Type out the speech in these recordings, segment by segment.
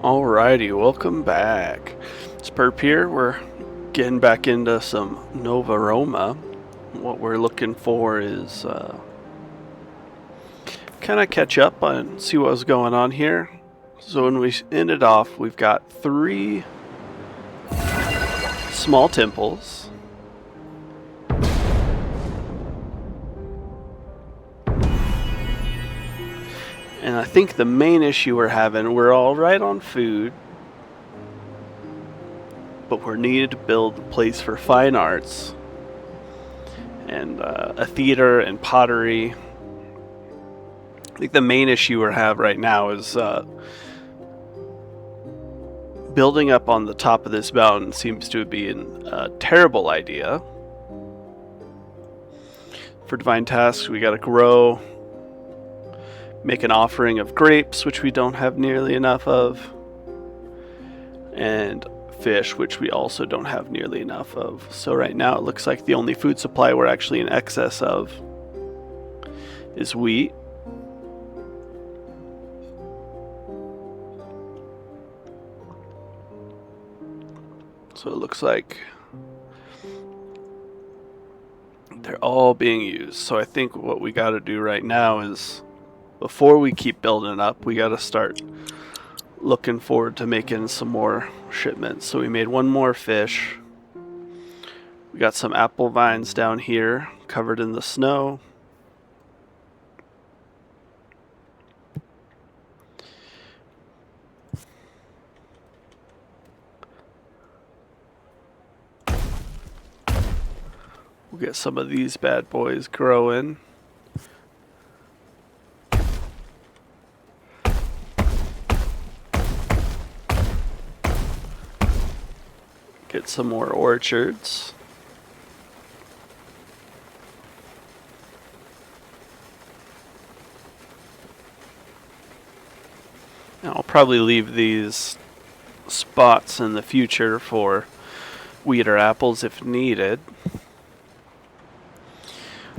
Alrighty, welcome back. It's Perp here. We're getting back into some Nova Roma. What we're looking for is kind of catch up and see what was going on here. So when we ended off, we've got 3 small temples. And I think the main issue we're all right on food, but we're needed to build a place for fine arts and a theater and pottery. I think the main issue we have right now is building up on the top of this mountain seems to be a terrible idea. For divine tasks, we gotta grow, make an offering of grapes, which we don't have nearly enough of, and fish, which we also don't have nearly enough of. So right now it looks like the only food supply we're actually in excess of is wheat. So it looks like they're all being used. So I think what we got to do right now is, before we keep building up, we got to start looking forward to making some more shipments. So we made one more fish. We got some apple vines down here covered in the snow. We'll get some of these bad boys growing. Get some more orchards. And I'll probably leave these spots in the future for wheat or apples if needed.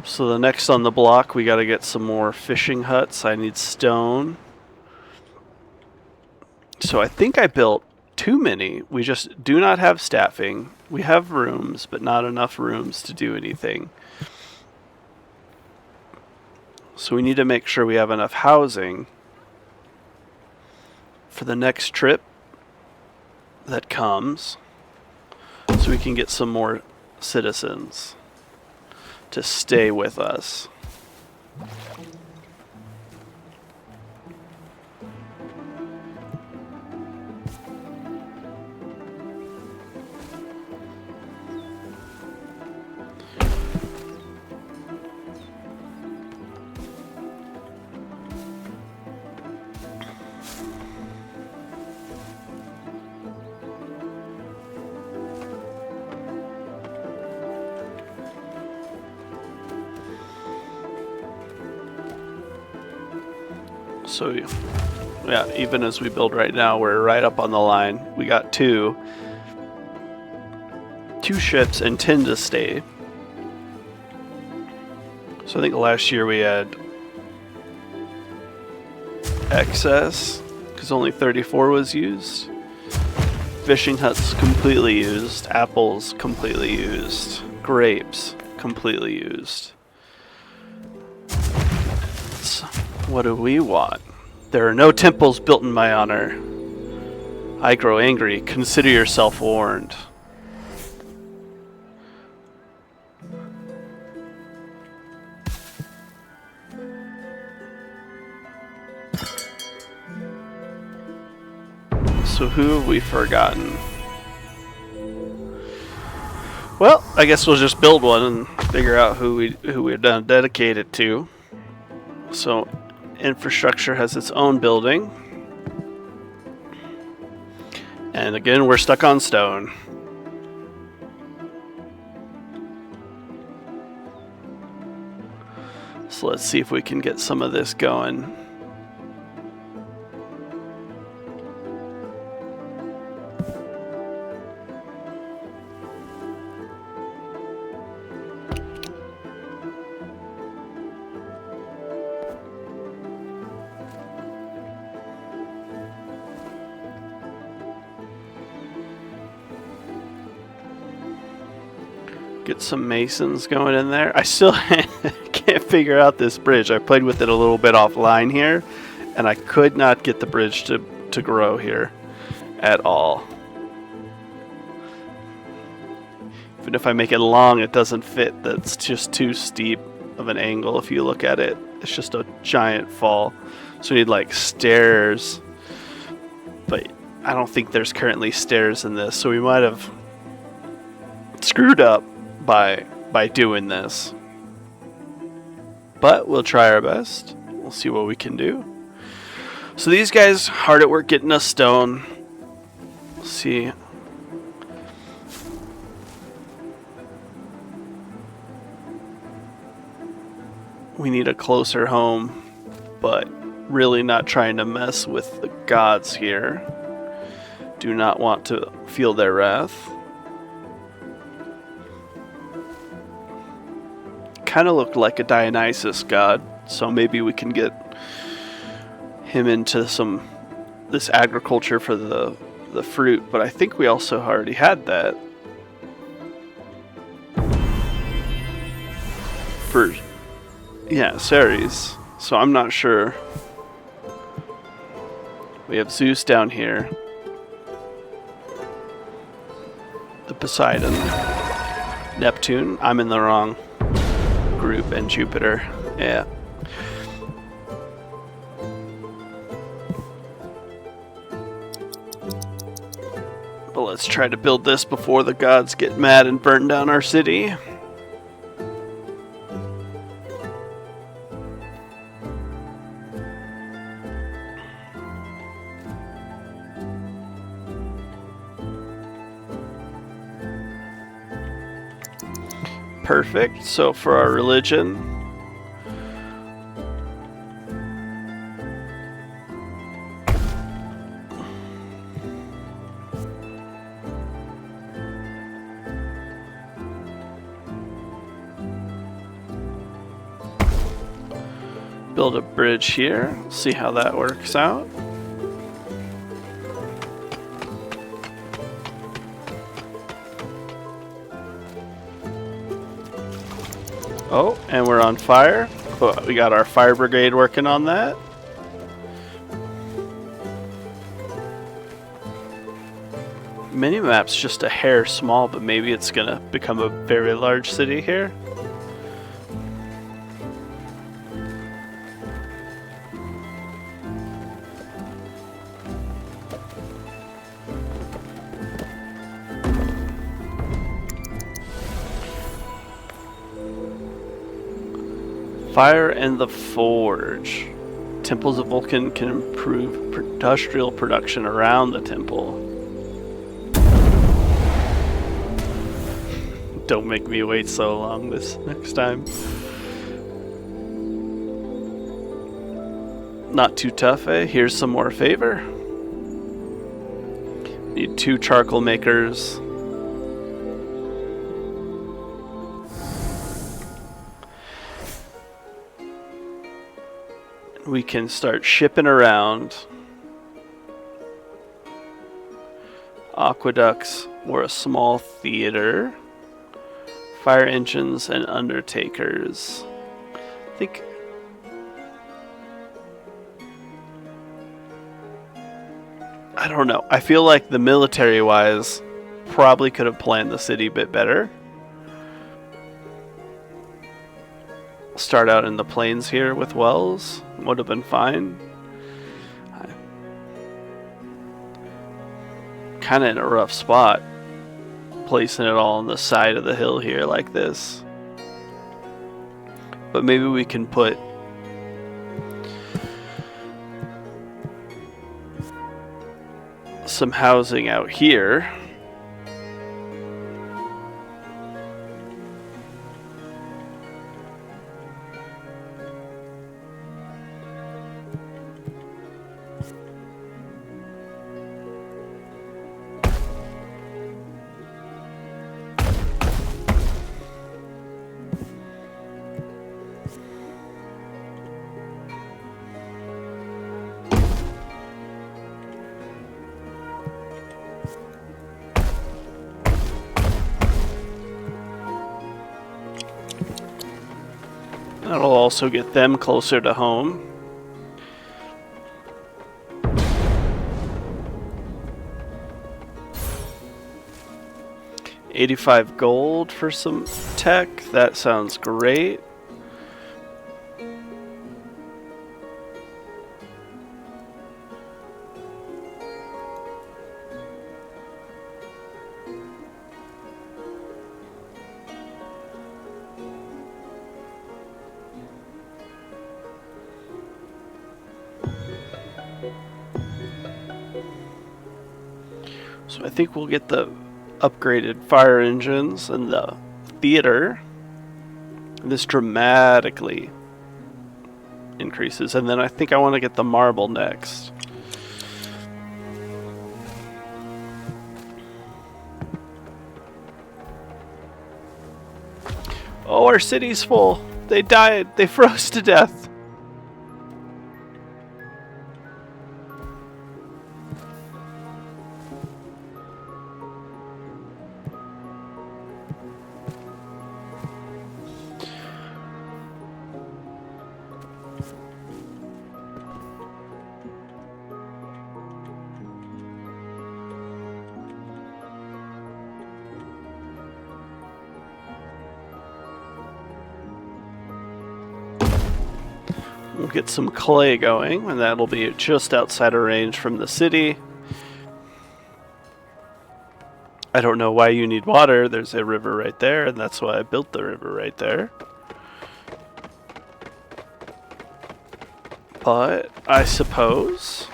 So the next on the block, we got to get some more fishing huts. I need stone. So I think I built too many. We just do not have staffing. We have rooms, but not enough rooms to do anything. So we need to make sure we have enough housing for the next trip that comes, so we can get some more citizens to stay with us. So yeah, even as we build right now, we're right up on the line. We got two ships and 10 to stay. So I think last year we had excess because only 34 was used. Fishing huts completely used. Apples completely used. Grapes completely used. So what do we want? There are no temples built in my honor. I grow angry. Consider yourself warned. So who have we forgotten? Well, I guess we'll just build one and figure out who we're done dedicate it to. So infrastructure has its own building. And again, we're stuck on stone. So let's see if we can get some of this going. Get some masons going in there. I still can't figure out this bridge. I played with it a little bit offline here, and I could not get the bridge to grow here at all. Even if I make it long, it doesn't fit. That's just too steep of an angle if you look at it. It's just a giant fall. So we need like stairs. But I don't think there's currently stairs in this. So we might have screwed up by doing this. But we'll try our best. We'll see what we can do. So these guys hard at work getting us stone. We'll see. We need a closer home, but really not trying to mess with the gods here. Do not want to feel their wrath. Kind of looked like a Dionysus god, so maybe we can get him into this agriculture for the fruit, but I think we also already had that. For yeah, Ceres. So I'm not sure. We have Zeus down here. The Poseidon. Neptune. I'm in the wrong group, and Jupiter. Yeah. But let's try to build this before the gods get mad and burn down our city. Perfect. So for our religion, build a bridge here. See how that works out. Oh, and we're on fire. Oh, we got our fire brigade working on that. Minimap's just a hair small, but maybe it's gonna become a very large city here. Fire and the Forge. Temples of Vulcan can improve industrial production around the temple. Don't make me wait so long this next time. Not too tough, eh? Here's some more favor. Need 2 charcoal makers. We can start shipping around. Aqueducts or a small theater. Fire engines and undertakers. I think I don't know. I feel like the military wise probably could have planned the city a bit better. Start out in the plains here with wells. Would have been fine. Kind of in a rough spot. Placing it all on the side of the hill here like this. But maybe we can put some housing out here. That'll also get them closer to home. $85 gold for some tech. That sounds great. So I think we'll get the upgraded fire engines and the theater. This dramatically increases. And then I think I want to get the marble next. Oh, our city's full. They died. They froze to death. We'll get some clay going, and that'll be just outside of range from the city. I don't know why you need water. There's a river right there, and that's why I built the river right there. But I suppose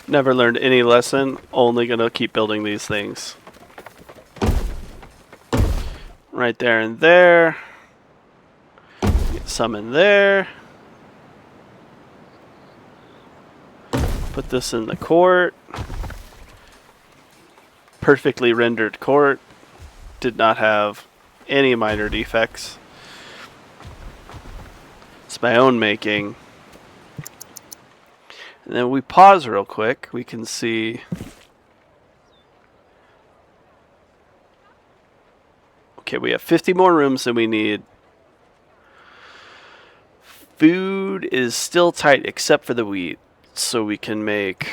never learned any lesson. Only gonna keep building these things. Right there and there. Get some in there. Put this in the court. Perfectly rendered court. Did not have any minor defects. It's my own making. And then we pause real quick. We can see. Okay, we have 50 more rooms than we need. Food is still tight except for the wheat. So we can make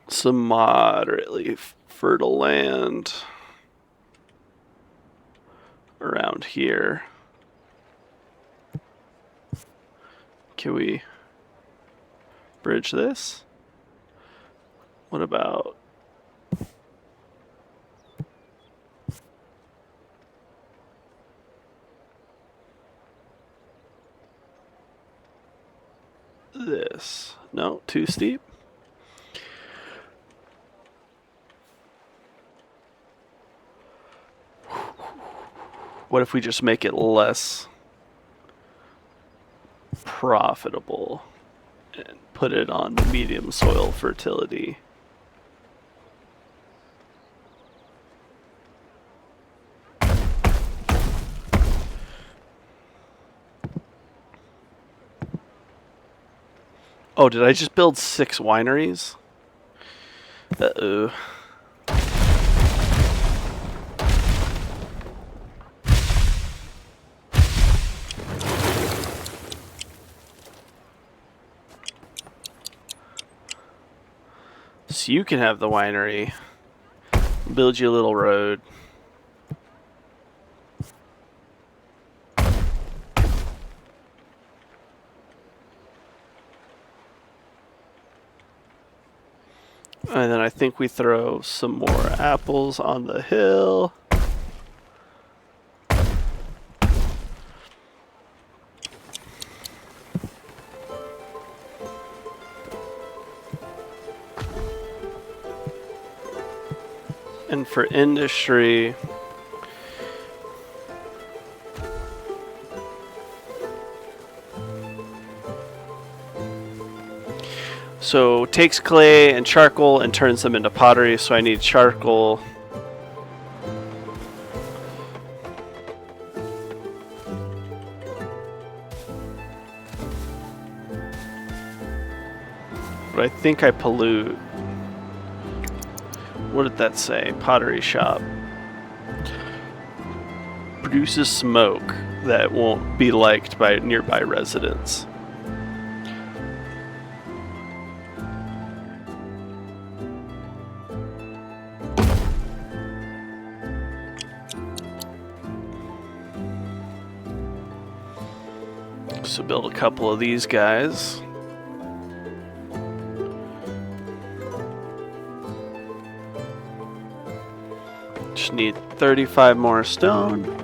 some moderately fertile land around here. Can we bridge this? What about this? No, too steep. What if we just make it less profitable and put it on medium soil fertility? Oh, did I just build 6 wineries? Uh-oh. So you can have the winery. Build you a little road. And then I think we throw some more apples on the hill. And for industry, So takes clay and charcoal and turns them into pottery. So I need charcoal. But I think I pollute. What did that say? Pottery shop. Produces smoke that won't be liked by nearby residents. So build a couple of these guys. Just need 35 more stone.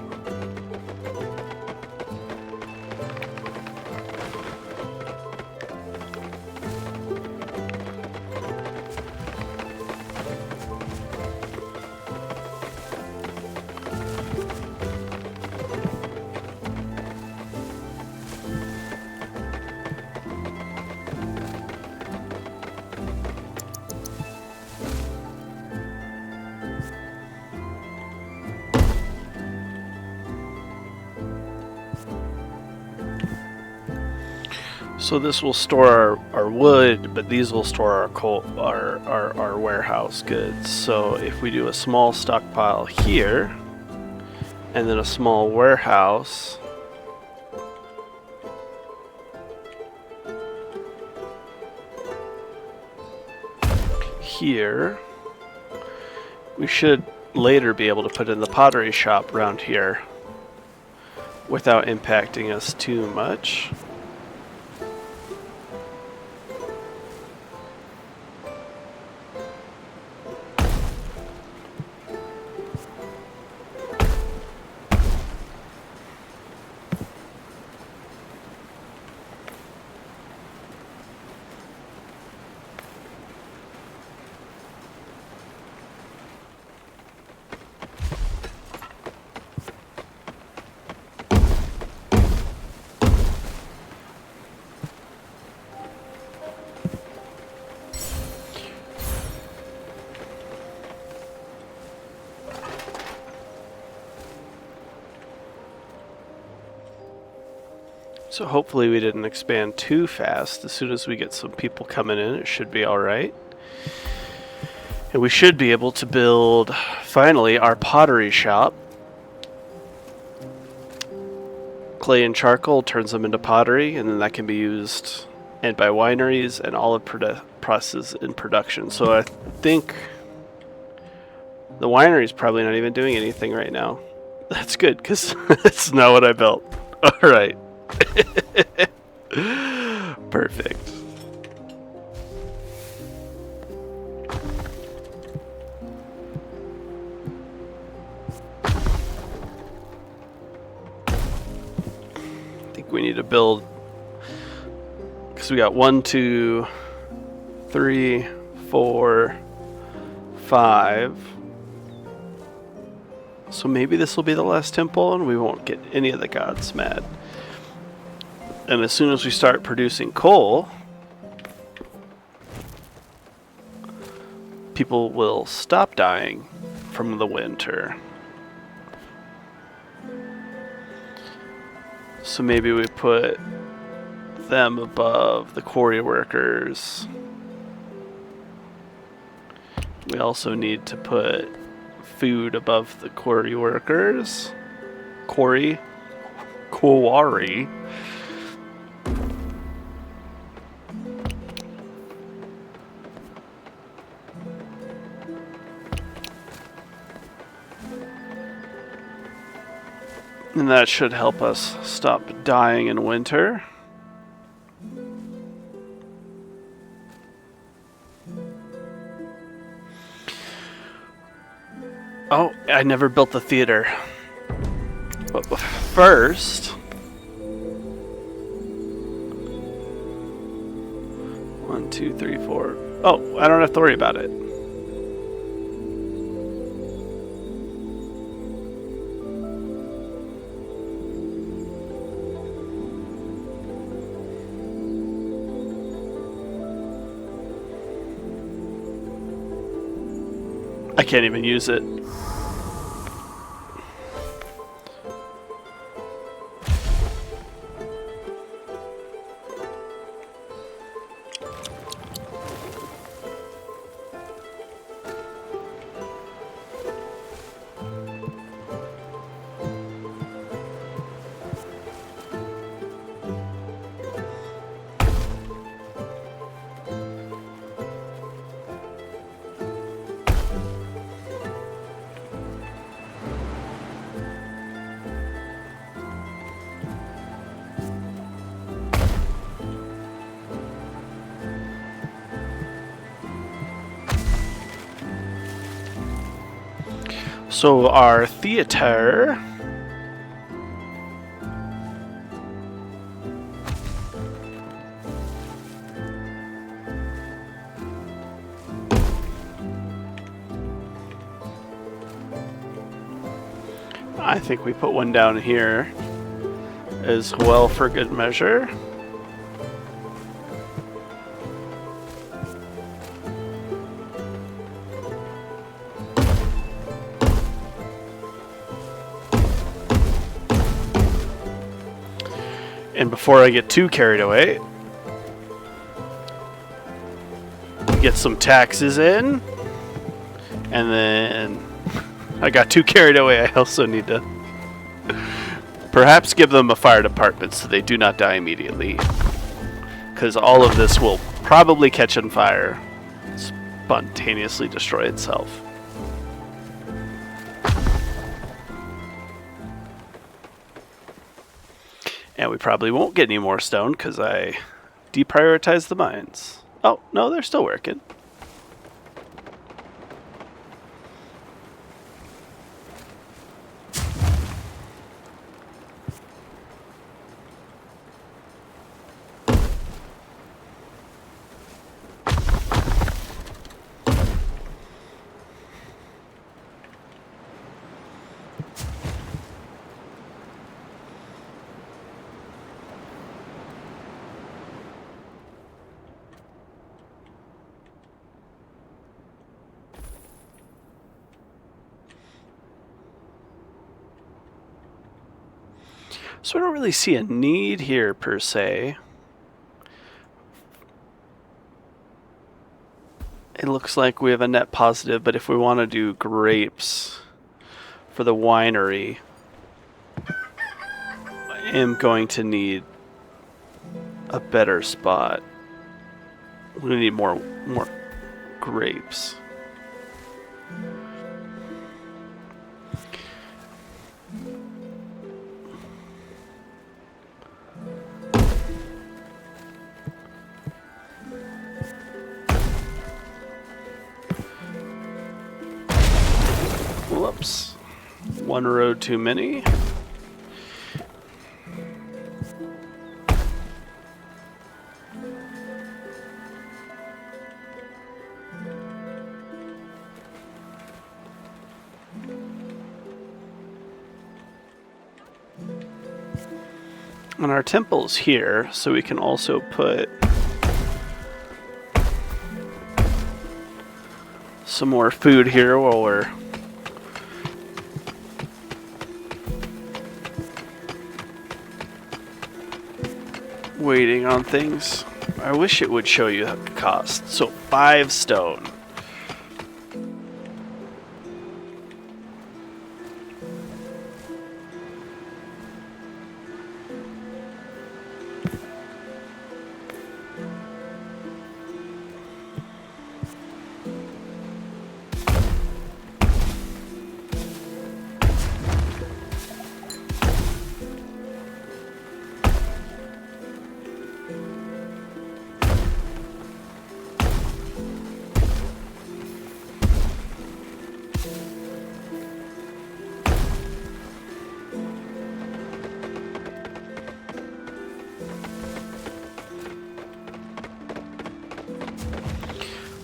So this will store our wood, but these will store our coal, our warehouse goods. So if we do a small stockpile here, and then a small warehouse, here, we should later be able to put in the pottery shop around here without impacting us too much. So hopefully we didn't expand too fast. As soon as we get some people coming in, it should be alright. And we should be able to build, finally, our pottery shop. Clay and charcoal turns them into pottery, and then that can be used and by wineries and olive presses in production. So I think the winery is probably not even doing anything right now. That's good, because that's not what I built. Alright. Perfect. I think we need to build, because we got 1, 2, 3, 4, 5. So maybe this will be the last temple and we won't get any of the gods mad. And as soon as we start producing coal, people will stop dying from the winter. So maybe we put them above the quarry workers. We also need to put food above the quarry workers. Quarry. And that should help us stop dying in winter. Oh, I never built the theater. But first, 1, 2, 3, 4. Oh, I don't have to worry about it. can't even use it. So our theater I think we put one down here as well for good measure. And before I get too carried away, get some taxes in, and then I got too carried away. I also need to perhaps give them a fire department so they do not die immediately, because all of this will probably catch on fire, spontaneously destroy itself. And we probably won't get any more stone because I deprioritized the mines. Oh, no, they're still working. So I don't really see a need here per se. It looks like we have a net positive, but if we want to do grapes for the winery, I am going to need a better spot. We need more grapes. Whoops. One road too many. And our temple's here, so we can also put some more food here while we're waiting on things. I wish it would show you the cost. So 5 stone.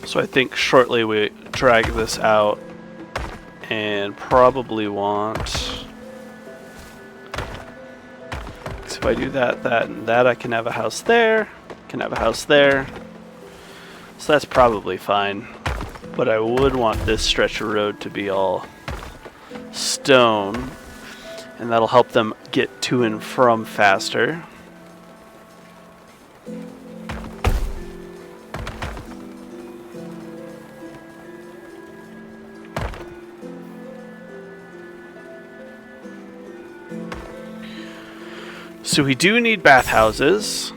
So I think shortly we drag this out and probably want, so if I do that, and that, I can have a house there, can have a house there. So that's probably fine. But But I would want this stretch of road to be all stone, and that'll help them get to and from faster. So we do need bathhouses.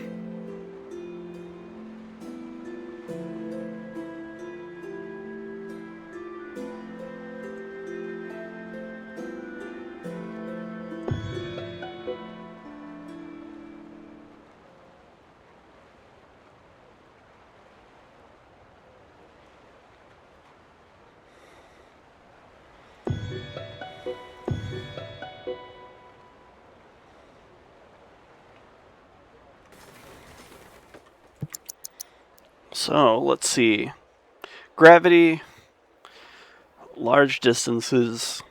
So let's see. Gravity, large distances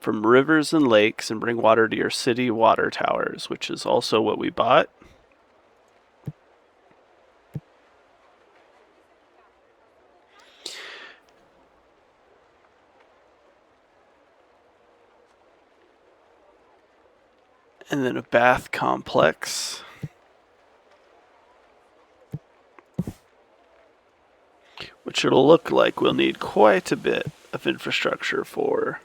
from rivers and lakes, and bring water to your city water towers, which is also what we bought. And then a bath complex. Which it'll look like we'll need quite a bit of infrastructure for.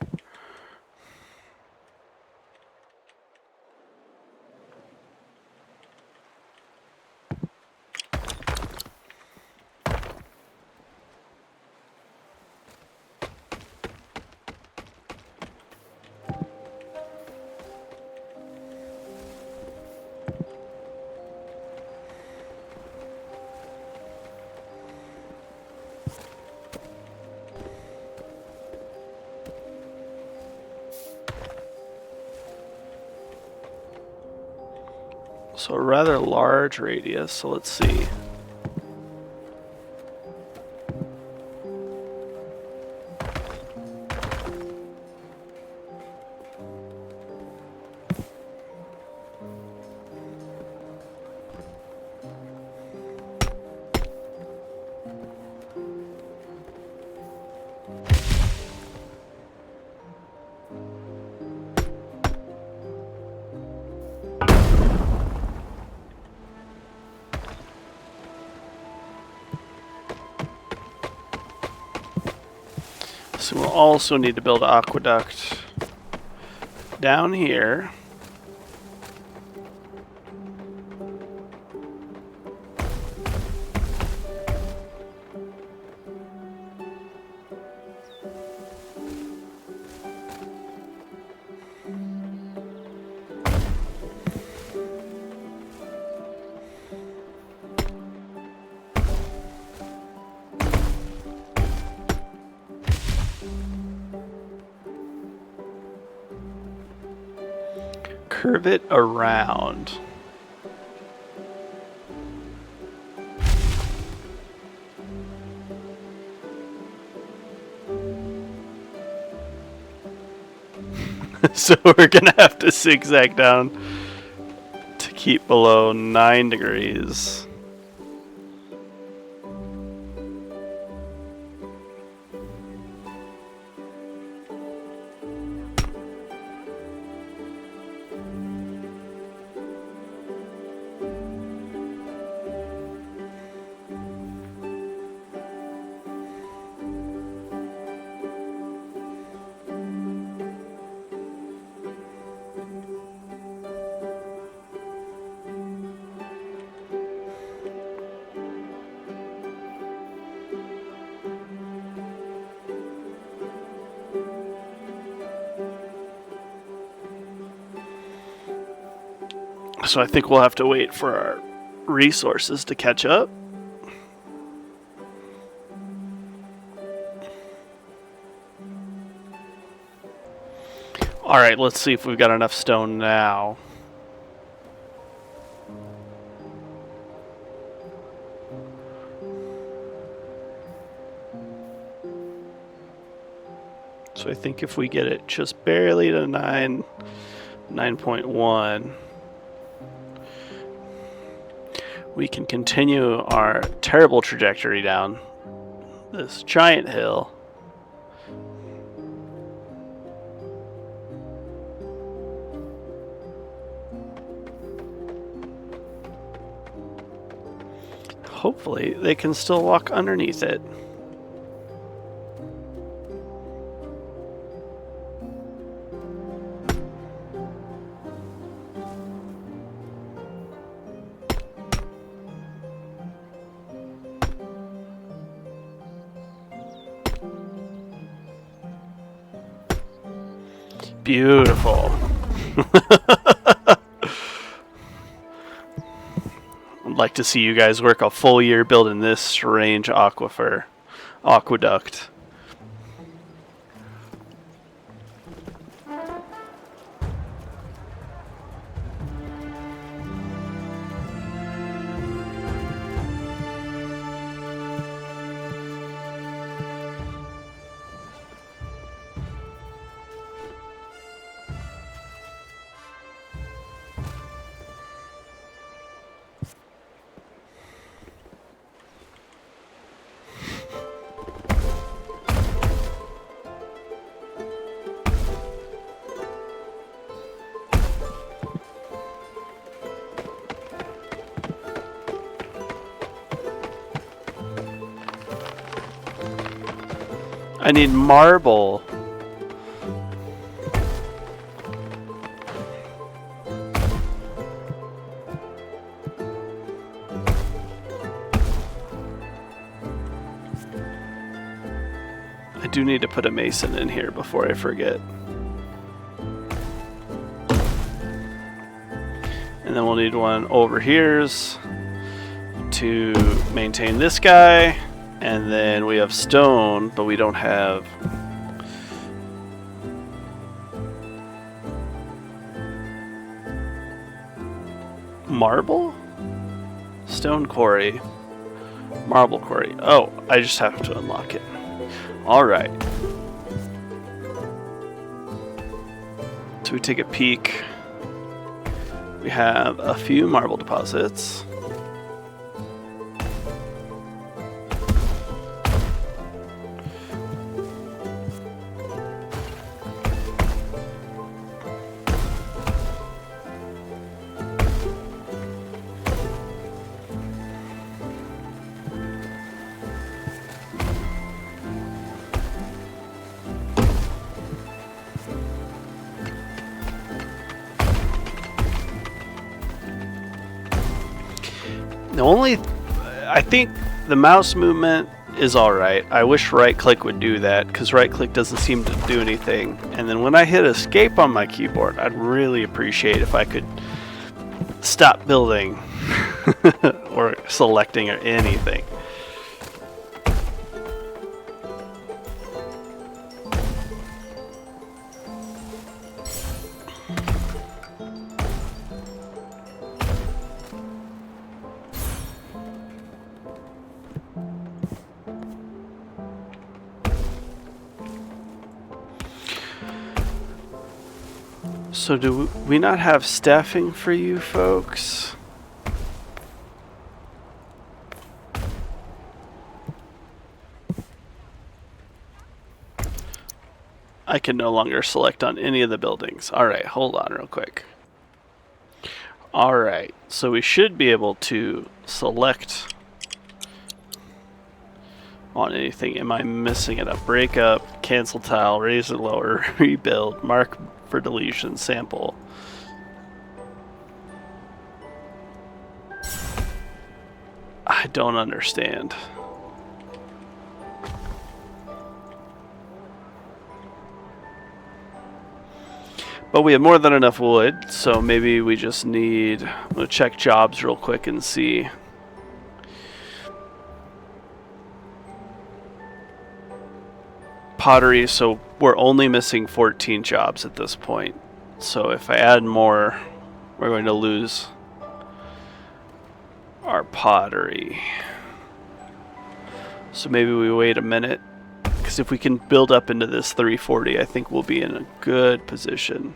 So a rather large radius, so let's see. So we'll also need to build an aqueduct down here. Curve it around. So we're gonna have to zigzag down to keep below 9 degrees. So I think we'll have to wait for our resources to catch up. Alright, let's see if we've got enough stone now. So I think if we get it just barely to 9.1, we can continue our terrible trajectory down this giant hill. Hopefully they can still walk underneath it. Beautiful. I'd like to see you guys work a full year building this strange aqueduct. I need marble. I do need to put a mason in here before I forget. And then we'll need one over here's to maintain this guy. And then we have stone, but we don't have marble? Stone quarry. Marble quarry. Oh, I just have to unlock it. Alright. So we take a peek. We have a few marble deposits. I think the mouse movement is alright. I wish right click would do that, because right click doesn't seem to do anything. And then when I hit escape on my keyboard, I'd really appreciate if I could stop building or selecting or anything. So do we not have staffing for you folks? I can no longer select on any of the buildings. Alright, hold on real quick. Alright, so we should be able to select on anything. Am I missing it up? Break up, cancel tile, raise and lower, rebuild, mark for deletion, sample. I don't understand. But we have more than enough wood, so maybe we just need... I'm going to check jobs real quick and see. Pottery, so we're only missing 14 jobs at this point. So if I add more, we're going to lose our pottery. So maybe we wait a minute, because if we can build up into this 340, I think we'll be in a good position.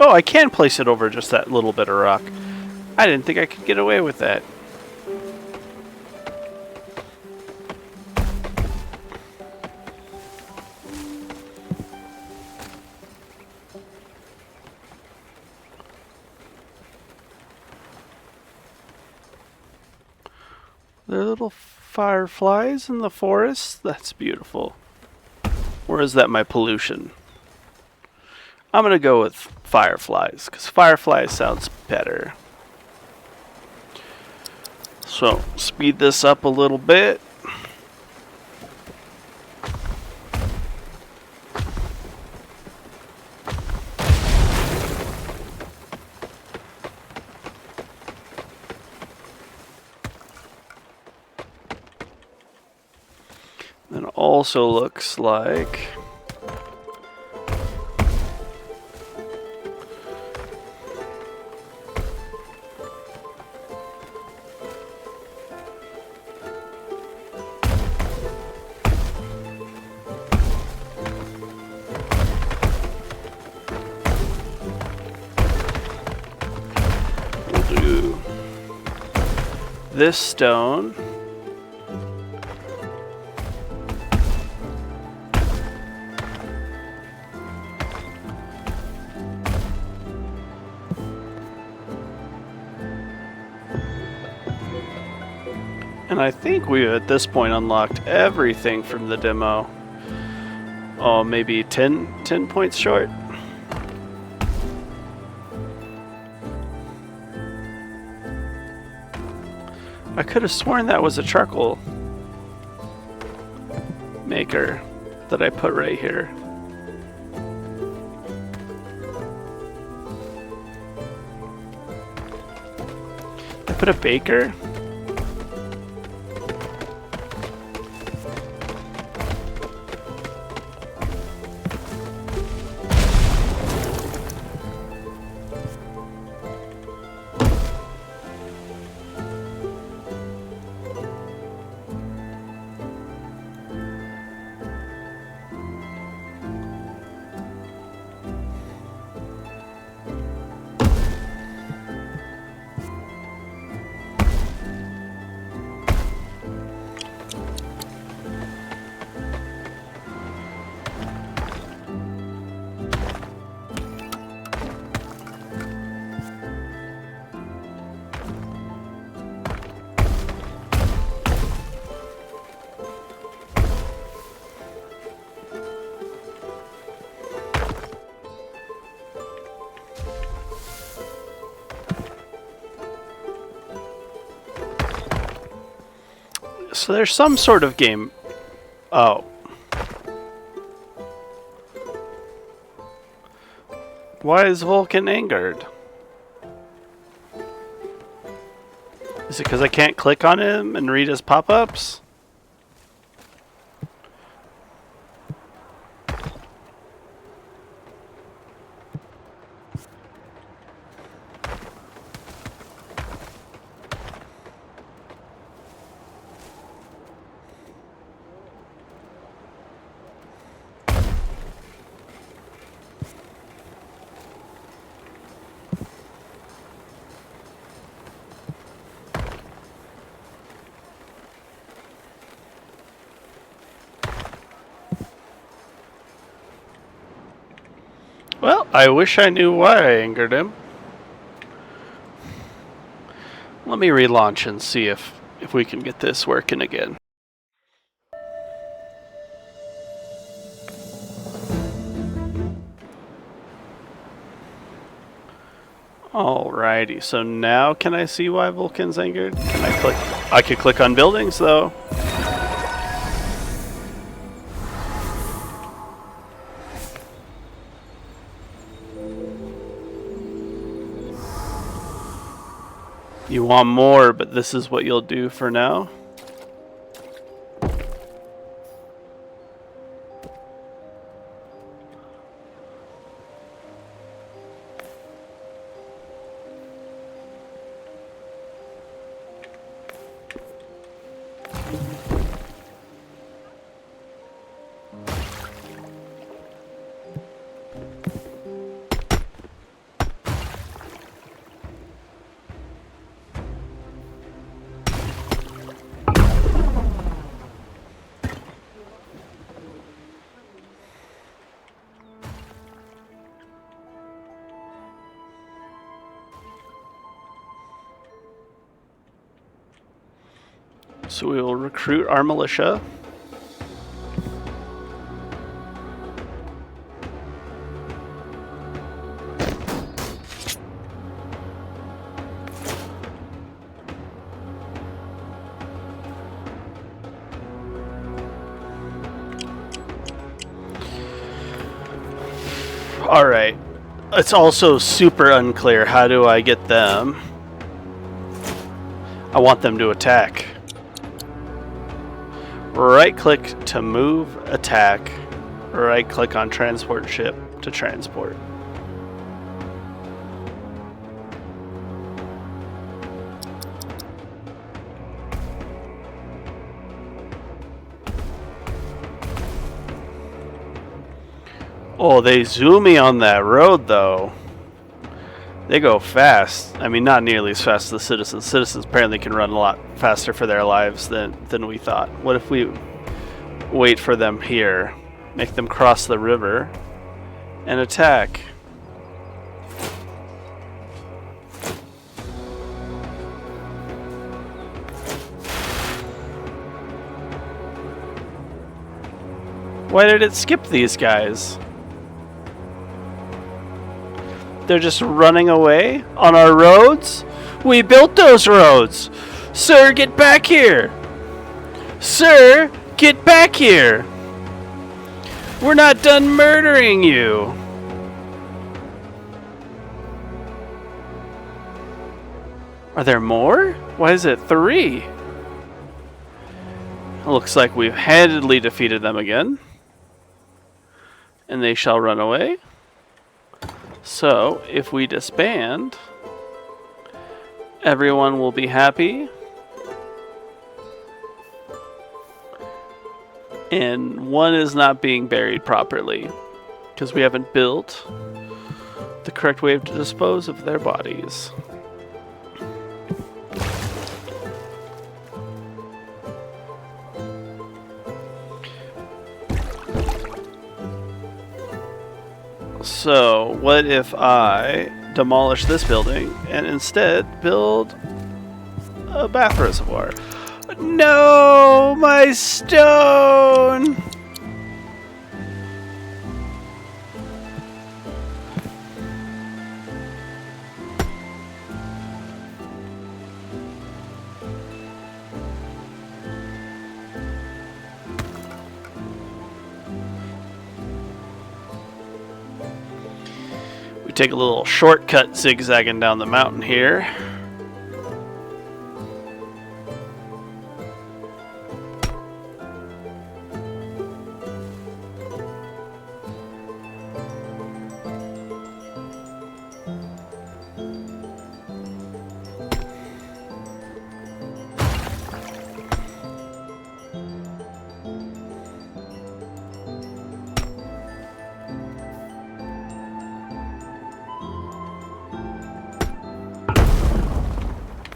Oh, I can place it over just that little bit of rock. I didn't think I could get away with that. There are little fireflies in the forest. That's beautiful. Or is that my pollution? I'm gonna go with fireflies, because fireflies sounds better. So, speed this up a little bit. And also looks like we'll do this stone. And I think we at this point unlocked everything from the demo. Oh, maybe 10 points short. I could have sworn that was a charcoal maker that I put right here. I put a baker? So there's some sort of game. Oh. Why is Vulcan angered? Is it because I can't click on him and read his pop-ups? Well, I wish I knew why I angered him. Let me relaunch and see if we can get this working again. Alrighty, so now can I see why Vulcan's angered? Can I click? I could click on buildings though. You want more, but this is what you'll do for now. So we will recruit our militia. Alright. It's also super unclear. How do I get them? I want them to attack. Right click to move, attack. Right click on transport ship to transport. Oh, they zoomy on that road, though. They go fast. I mean, not nearly as fast as the citizens. Citizens apparently can run a lot faster for their lives than we thought. What if we wait for them here, make them cross the river, and attack? Why did it skip these guys? They're just running away on our roads? We built those roads! Sir, get back here! Sir, get back here! We're not done murdering you! Are there more? Why is it 3? It looks like we've handedly defeated them again. And they shall run away. So, if we disband, everyone will be happy. And one is not being buried properly because we haven't built the correct way to dispose of their bodies. So, what if I demolish this building and instead build a bath reservoir? No, my stone! We take a little shortcut zigzagging down the mountain here.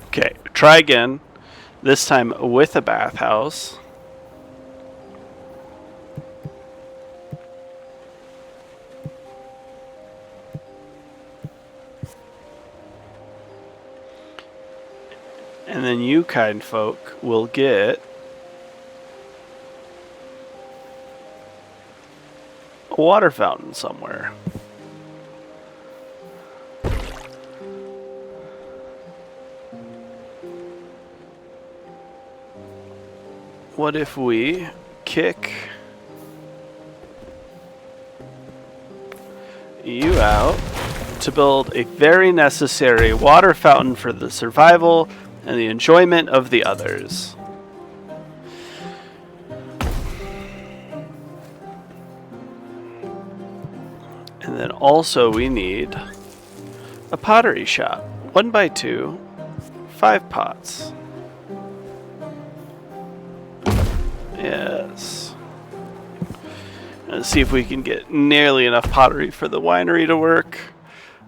Okay, try again. This time with a bathhouse. And then you kind folk will get a water fountain somewhere. What if we kick you out to build a very necessary water fountain for the survival and the enjoyment of the others? And then also we need a pottery shop. 1 by 2, 5 pots. Yes. Let's see if we can get nearly enough pottery for the winery to work,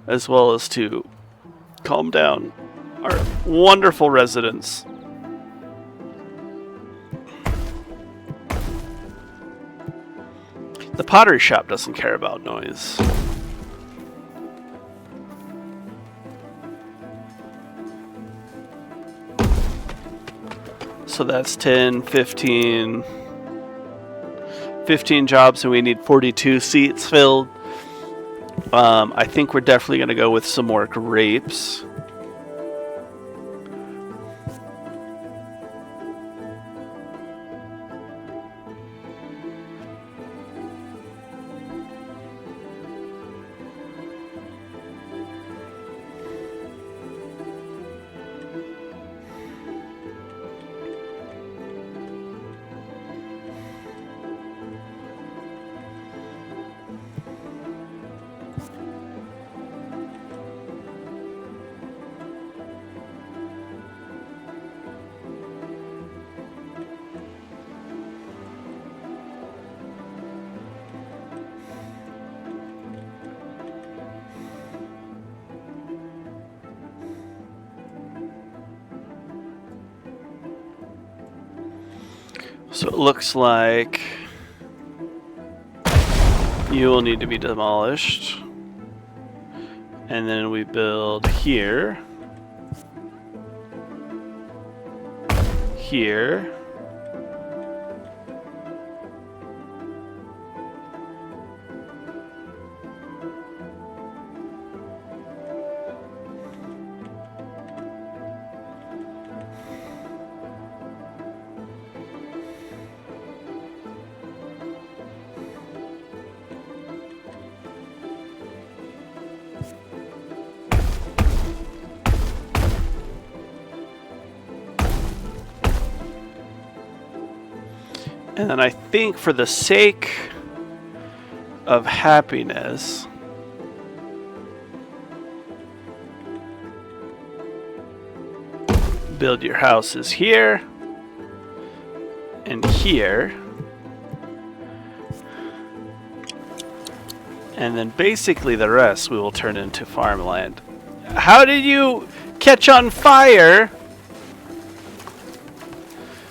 as well as to calm down our wonderful residents. The pottery shop doesn't care about noise. So that's 10, 15 jobs, and we need 42 seats filled. I think we're definitely going to go with some more grapes. So it looks like you will need to be demolished. And then we build here. Here. And then I think for the sake of happiness, build your houses here and here. And then basically the rest we will turn into farmland. How did you catch on fire?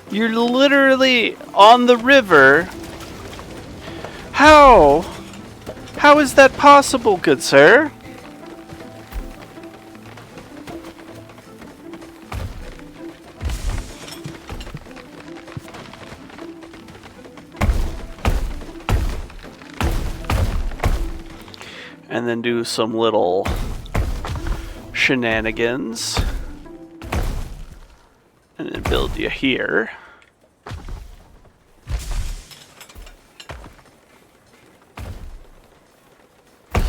You're literally on the river. How? How is that possible, good sir? And then do some little shenanigans. And then build you here.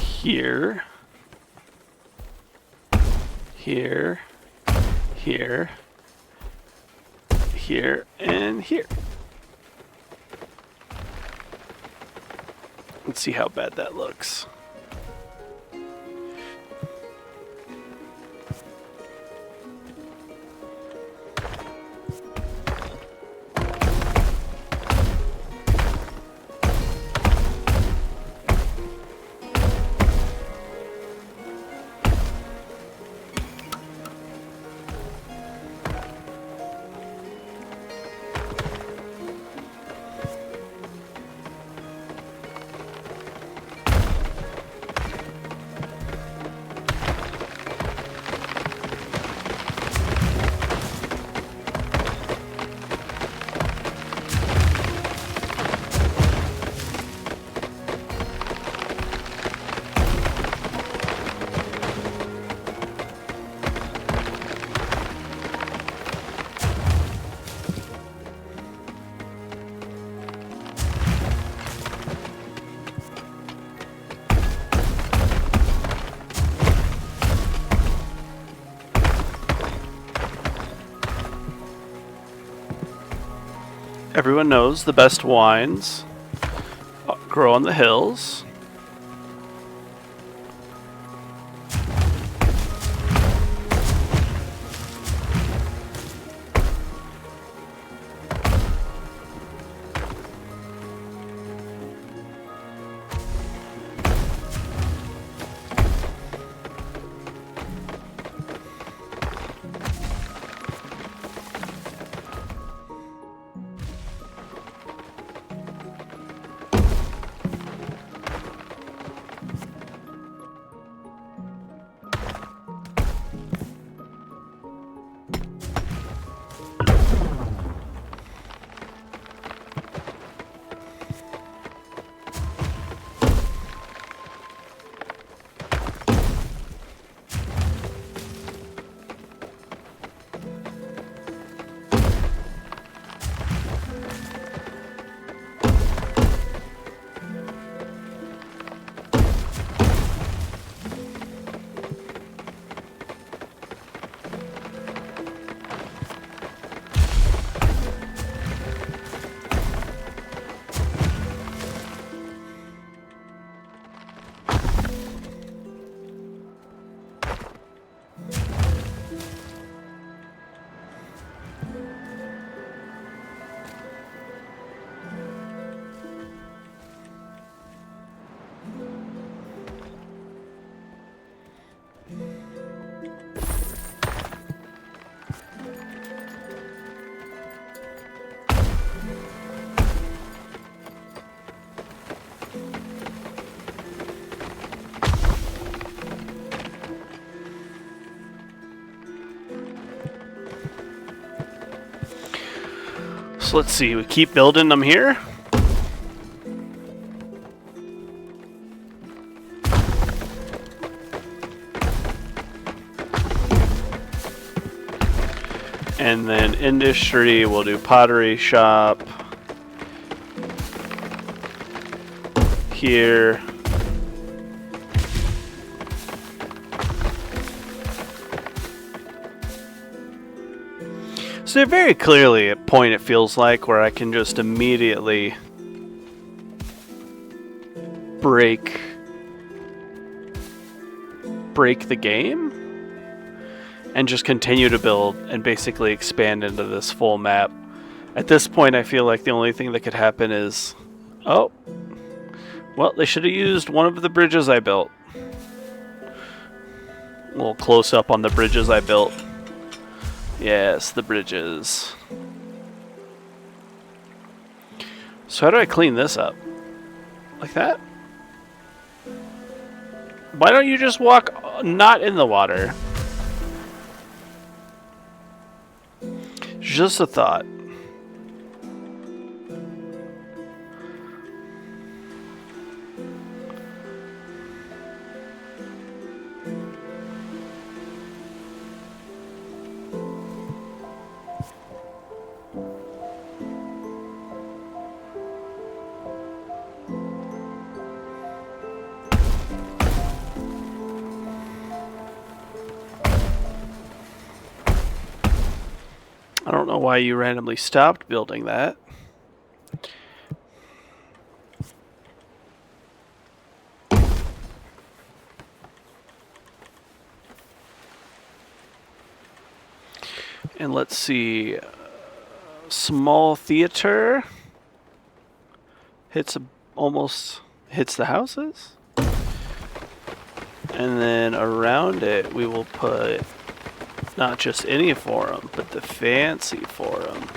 Here. Here. Here. Here. And here. Let's see how bad that looks. Everyone knows the best wines grow on the hills. So let's see, we keep building them here. And then industry, we'll do pottery shop. Here. So very clearly a point, it feels like, where I can just immediately break the game and just continue to build and basically expand into this full map. At this point, I feel like the only thing that could happen is, oh, well, they should have used one of the bridges I built. A little close up on the bridges I built. Yes, the bridges. So how do I clean this up? Like that? Why don't you just walk not in the water? Just a thought. I don't know why you randomly stopped building that. And let's see, small theater almost hits the houses. And then around it we will put not just any forum, but the fancy forum.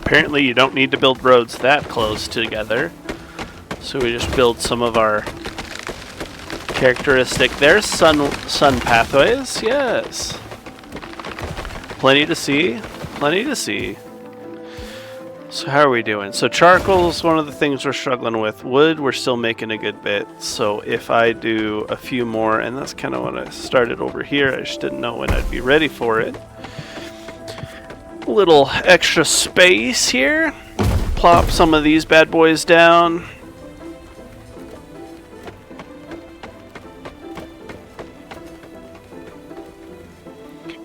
Apparently you don't need to build roads that close together. So we just build some of our characteristic. There's sun pathways, yes. Plenty to see, plenty to see. So how are we doing? So charcoal's one of the things we're struggling with. Wood, we're still making a good bit. So if I do a few more, and that's kind of when I started over here, I just didn't know when I'd be ready for it. A little extra space here. Plop some of these bad boys down.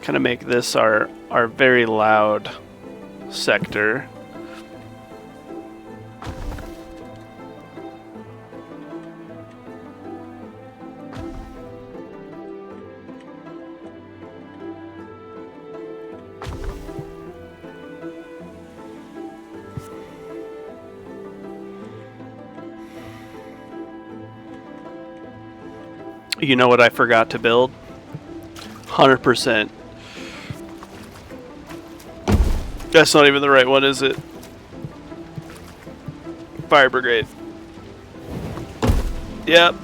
Kind of make this our very loud sector. You know what I forgot to build? 100%. That's not even the right one, is it? Fire brigade. Yep.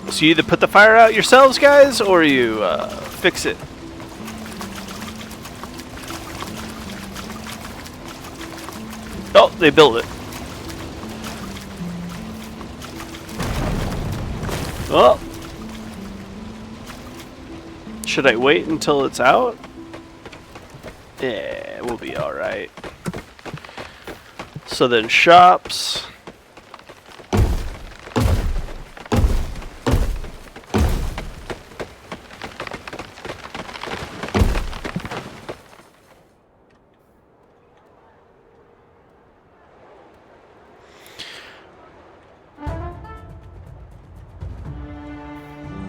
So you either put the fire out yourselves, guys, or you fix it. Oh, they built it. Oh. Should I wait until it's out? Yeah, we'll be alright. So then shops.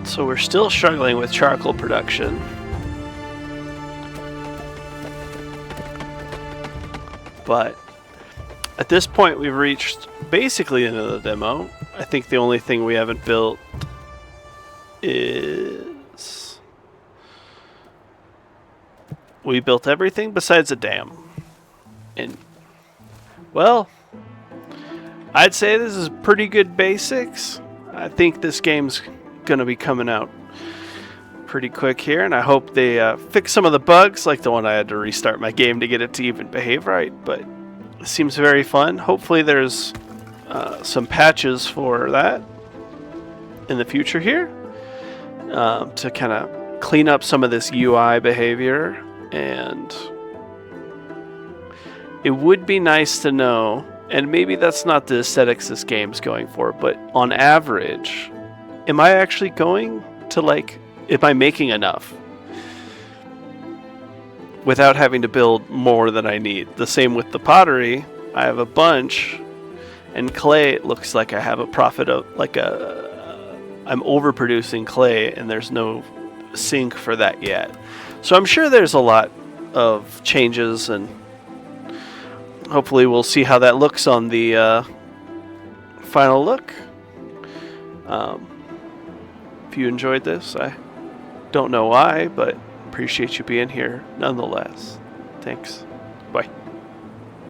So we're still struggling with charcoal production. But at this point we've reached basically the end of the demo. I think the only thing we haven't built is... we built everything besides a dam. And, well, I'd say this is pretty good basics. I think this game's going to be coming out pretty quick here, and I hope they fix some of the bugs, like the one I had to restart my game to get it to even behave right, but it seems very fun. Hopefully there's some patches for that in the future here to kind of clean up some of this UI behavior, and it would be nice to know, and maybe that's not the aesthetics this game's going for, but on average, am I actually going to, like, am I making enough without having to build more than I need? The same with the pottery. I have a bunch, and clay, it looks like I have a profit of, like, I'm overproducing clay, and there's no sink for that yet. So I'm sure there's a lot of changes, and hopefully we'll see how that looks on the final look. If you enjoyed this, I don't know why, but appreciate you being here nonetheless. Thanks. Bye.